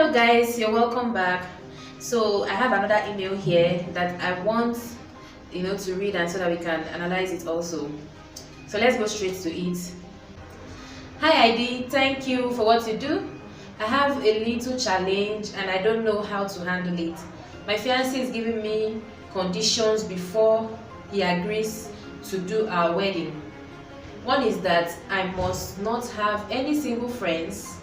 Hello guys, you're welcome back. So I have another email here that I want to read, and so that we can analyze it also. So let's go straight to it. Hi ID, thank you for what you do. I have a little challenge and I don't know how to handle it. My fiancé is giving me conditions before he agrees to do our wedding. One is that I must not have any single friends.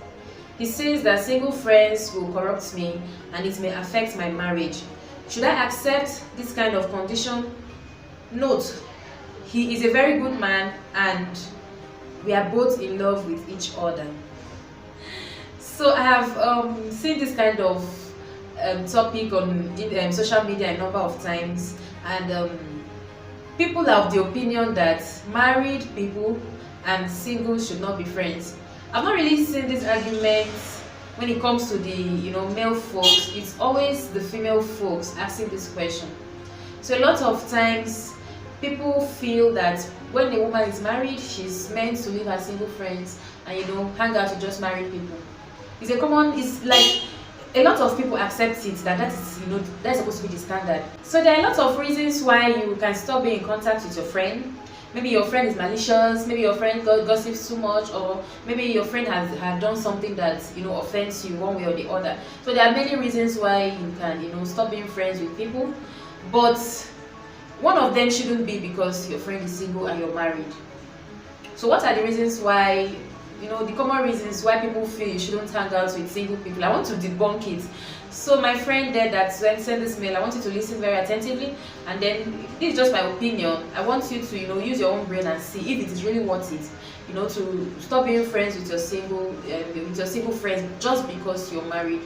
He says that single friends will corrupt me and it may affect my marriage. Should I accept this kind of condition? Note, he is a very good man and we are both in love with each other. So I have seen this kind of topic on social media a number of times, and people are of the opinion that married people and singles should not be friends. I've not really seen this argument when it comes to the male folks. It's always the female folks asking this question. So a lot of times people feel that when a woman is married, she's meant to leave her single friends and hang out with just married people. It's like a lot of people accept it, that is that's supposed to be the standard. So there are a lot of reasons why you can stop being in contact with your friend. Maybe your friend is malicious, maybe your friend gossips too much, or maybe your friend has done something that offends you one way or the other. So there are many reasons why you can stop being friends with people, but one of them shouldn't be because your friend is single and you're married. So what are the reasons why, the common reasons why people feel you shouldn't hang out with single people? I want to debunk it. So my friend there that sent this mail, I want you to listen very attentively, and then this is just my opinion. I want you to use your own brain and see if it is really worth it, to stop being friends with your single friends just because you're married.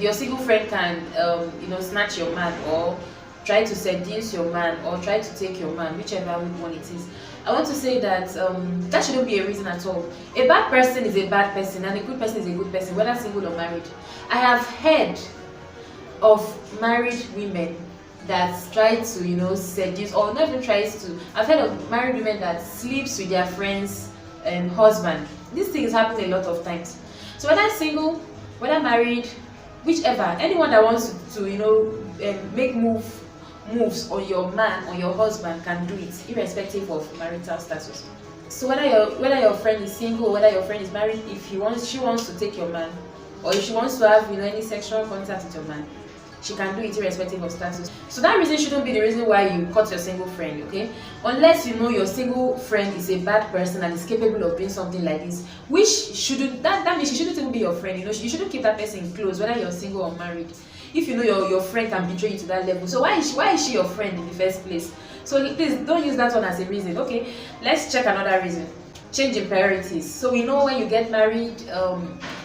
Your single friend can snatch your man, or try to seduce your man, or try to take your man, whichever one it is. I want to say that that shouldn't be a reason at all. A bad person is a bad person and a good person is a good person, whether single or married. I have heard of married women that try to seduce, or not even tries to. I've heard of married women that sleeps with their friends and husband. This thing is happening a lot of times. So whether single, whether married, whichever, anyone that wants to make moves on your man or your husband can do it, irrespective of marital status. So whether your friend is single or whether your friend is married, if she wants to take your man, or if she wants to have any sexual contact with your man, she can do it irrespective of status. So that reason shouldn't be the reason why you cut your single friend, okay? Unless your single friend is a bad person and is capable of doing something like this, which shouldn't, that means she shouldn't even be your friend. You shouldn't keep that person close, whether you're single or married, if your friend can betray you to that level. So why is she your friend in the first place? So please don't use that one as a reason. Okay, let's check another reason. Change in priorities. So we know when you get married,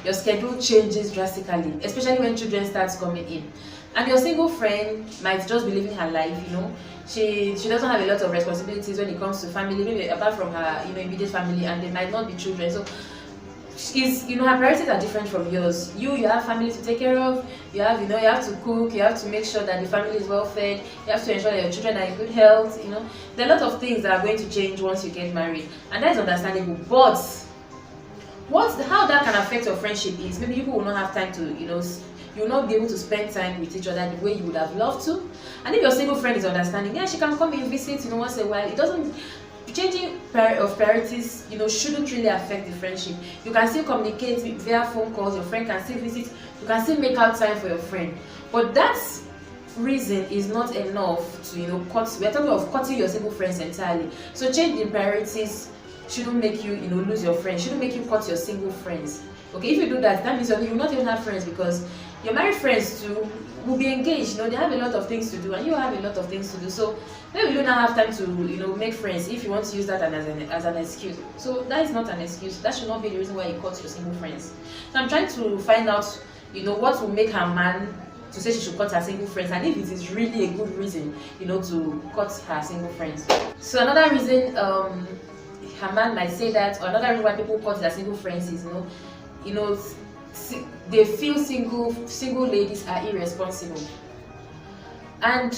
your schedule changes drastically, especially when children start coming in. And your single friend might just be living her life. She doesn't have a lot of responsibilities when it comes to family, maybe apart from her immediate family, and there might not be children. So her priorities are different from yours. You have family to take care of. You have you have to cook. You have to make sure that the family is well fed. You have to ensure that your children are in good health. There are a lot of things that are going to change once you get married, and that is understandable. But how that can affect your friendship is maybe people will not have time to you will not be able to spend time with each other the way you would have loved to. And if your single friend is understanding, yeah, she can come and visit once in a while. It doesn't. Changing of priorities shouldn't really affect the friendship. You can still communicate via phone calls. Your friend can still visit. You can still make out time for your friend. But that reason is not enough to cut. We're talking of cutting your single friends entirely. So change in priorities shouldn't make you lose your friends. Shouldn't make you cut your single friends. Okay, if you do that, that means you will not even have friends, because your married friends too will be engaged. They have a lot of things to do, and you have a lot of things to do. So maybe you don't have time to make friends if you want to use that as an excuse. So that is not an excuse. That should not be the reason why you cut your single friends. So I'm trying to find out what will make her man to say she should cut her single friends, and if it is really a good reason to cut her single friends. So another reason her man might say that, or another reason why people cut their single friends is they feel single ladies are irresponsible. And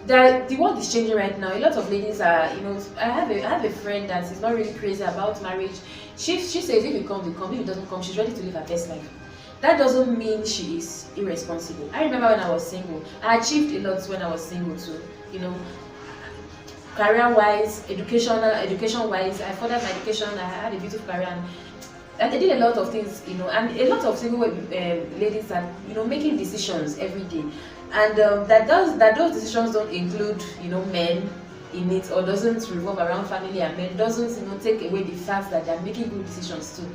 that the world is changing right now. A lot of ladies are, I have a friend that is not really crazy about marriage. She says if it comes, it comes. If it doesn't come, she's ready to live her best life. That doesn't mean she is irresponsible. I remember when I was single, I achieved a lot when I was single too. Career-wise, education-wise, I furthered my education. I had a beautiful career, and I did a lot of things, and a lot of single ladies are, making decisions every day, and that those decisions don't include, men in it, or doesn't revolve around family and men, doesn't, take away the fact that they're making good decisions too.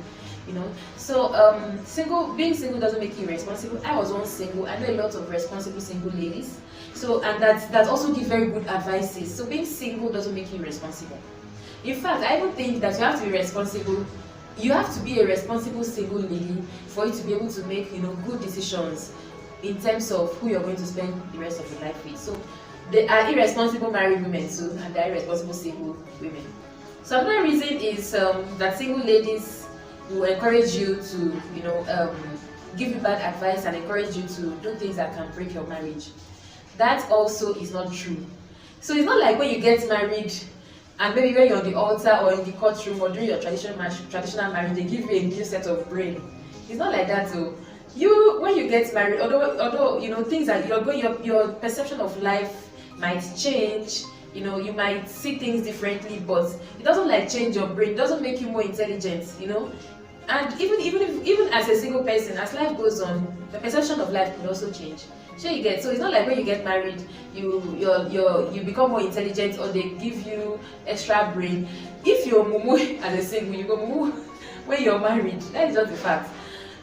So being single doesn't make you irresponsible. I was once single. I know a lot of responsible single ladies, and that also give very good advices. So being single doesn't make you irresponsible. In fact, I even think that you have to be responsible. You have to be a responsible single lady for you to be able to make, good decisions in terms of who you're going to spend the rest of your life with. So there are irresponsible married women too, and there are irresponsible single women. So another reason is that single ladies will encourage you to, give you bad advice and encourage you to do things that can break your marriage. That also is not true. So it's not like when you get married and maybe when you're on the altar or in the courtroom or during your traditional marriage, they give you a new set of brain. It's not like that though. When you get married, although things that your perception of life might change. You might see things differently, but it doesn't change your brain. It doesn't make you more intelligent. And even as a single person, as life goes on, the perception of life could also change. Sure, you get. So it's not like when you get married, you become more intelligent or they give you extra brain. If you're mumu as a single, you go mumu when you're married. That is just the fact.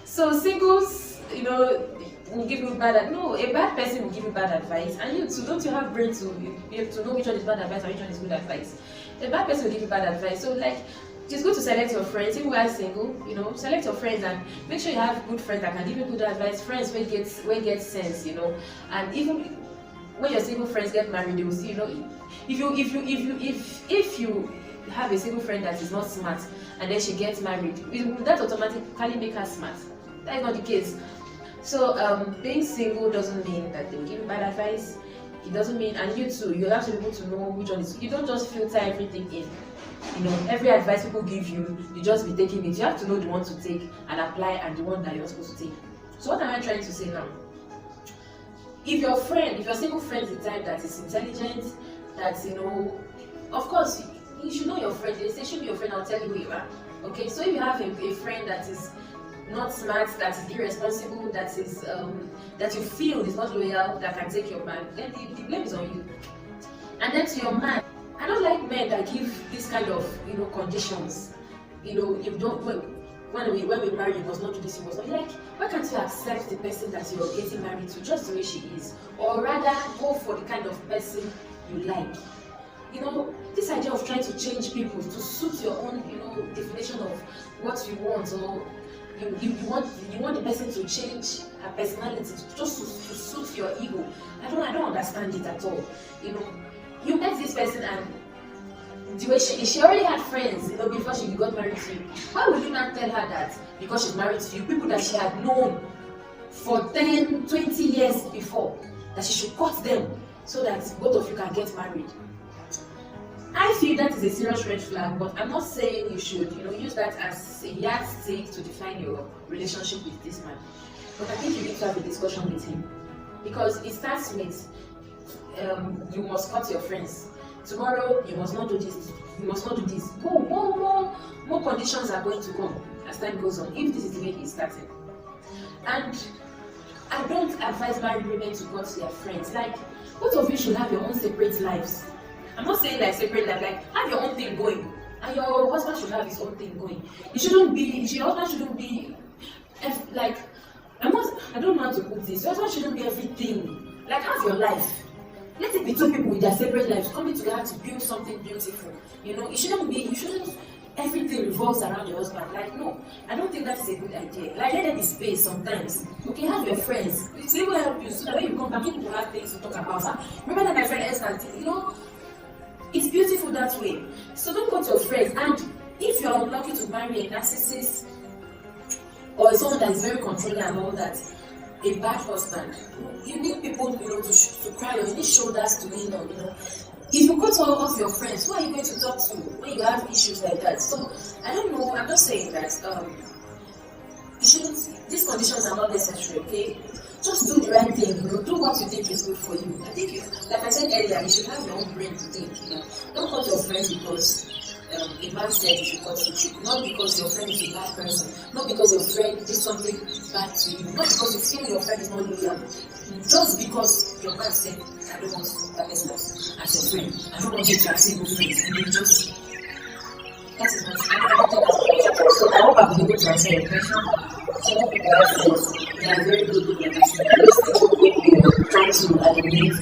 So singles, will give you a bad person will give you bad advice, and you too, don't you have brain to be able to know which one is bad advice and which one is good advice? A bad person will give you bad advice. So it's good to select your friends. If you are single, select your friends and make sure you have good friends that can give you good advice. Friends where get sense, and even when your single friends get married, they will see, if you have a single friend that is not smart and then she gets married, will that automatically make her smart? That is not the case. So being single doesn't mean that they will give you bad advice. It doesn't mean, and you too, you have to be able to know which one is. You don't just filter everything in. Every advice people give you, you just be taking it. You have to know the one to take and apply and the one that you're supposed to take. So what am I trying to say now? If your single friend is the type that is intelligent, that of course you should know your friend. They say should be your friend. I'll tell you who you are. Okay, so if you have a friend that is not smart, that is irresponsible, that is that you feel is not loyal, that can take your man, then the blame is on you. And then to your man, I don't like men that give this kind of conditions. You don't when we marry, you must not do this, you must not. Why can't you accept the person that you're getting married to just the way she is, or rather go for the kind of person you like? This idea of trying to change people to suit your own definition of what you want, or you want the person to change her personality just to suit your ego. I don't understand it at all. You met this person and the way she already had friends, before she got married to you. Why would you not tell her that because she's married to you, people that she had known for 10, 20 years before, that she should cut them so that both of you can get married? I feel that is a serious red flag, but I'm not saying you should, use that as a yardstick to define your relationship with this man. But I think you need to have a discussion with him, because it starts with you must cut your friends. Tomorrow you must not do this. You must not do this. More conditions are going to come as time goes on. If this is the way he's starting, and I don't advise married women to cut their friends. Both of you should have your own separate lives. I'm not saying separate life, have your own thing going, and your husband should have his own thing going. Your husband shouldn't be I don't know how to put this. Your husband shouldn't be everything. Have your life. Let it be two people with their separate lives coming together to build something beautiful. You shouldn't everything revolves around your husband. No, I don't think that's a good idea. Let there be space sometimes. Okay, have your friends. It will help you so that when you come back, you will have things to talk about. Remember that my friend Esther, it's beautiful that way. So don't cut your friends. And if you're unlucky to marry a narcissist or someone that is very controlling and all that, a bad husband, you need people, to cry on. You need shoulders to lean on. If you cut all of your friends, who are you going to talk to when you have issues like that? So I don't know. I'm just saying that you shouldn't. These conditions are not necessary. Okay, just do the right thing. Do what you think is good for you. I think, like I said earlier, you should have your own brain to think. Don't cut your friends because a man said you should cut you. Not because your friend is a bad person. Not because your friend did something bad to you. Not because you feel your friend is not loyal. Just because your man said, I don't want that person as your friend. I don't want you to have single friends. And you just, that is not, I don't think that's. So I hope I've been able to answer your question. Some people have friends, they are very good with their person. At least they don't make you try to eliminate.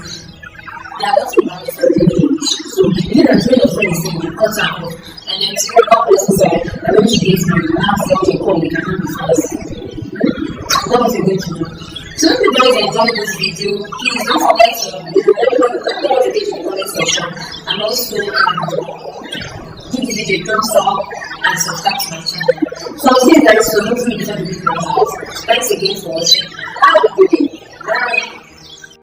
They are not about for the age. So you need that when your friend is saying you cut her off, and then two person said, and when she gets married, you now say, okay, come, we can be friends. What was you going to do? So if you guys enjoyed this video, please don't forget to let me know what you think in the comment section, and also give the video a thumbs up and subscribe to my channel. So I'll see you guys soon. Hopefully before the video comes out. Thanks again for watching.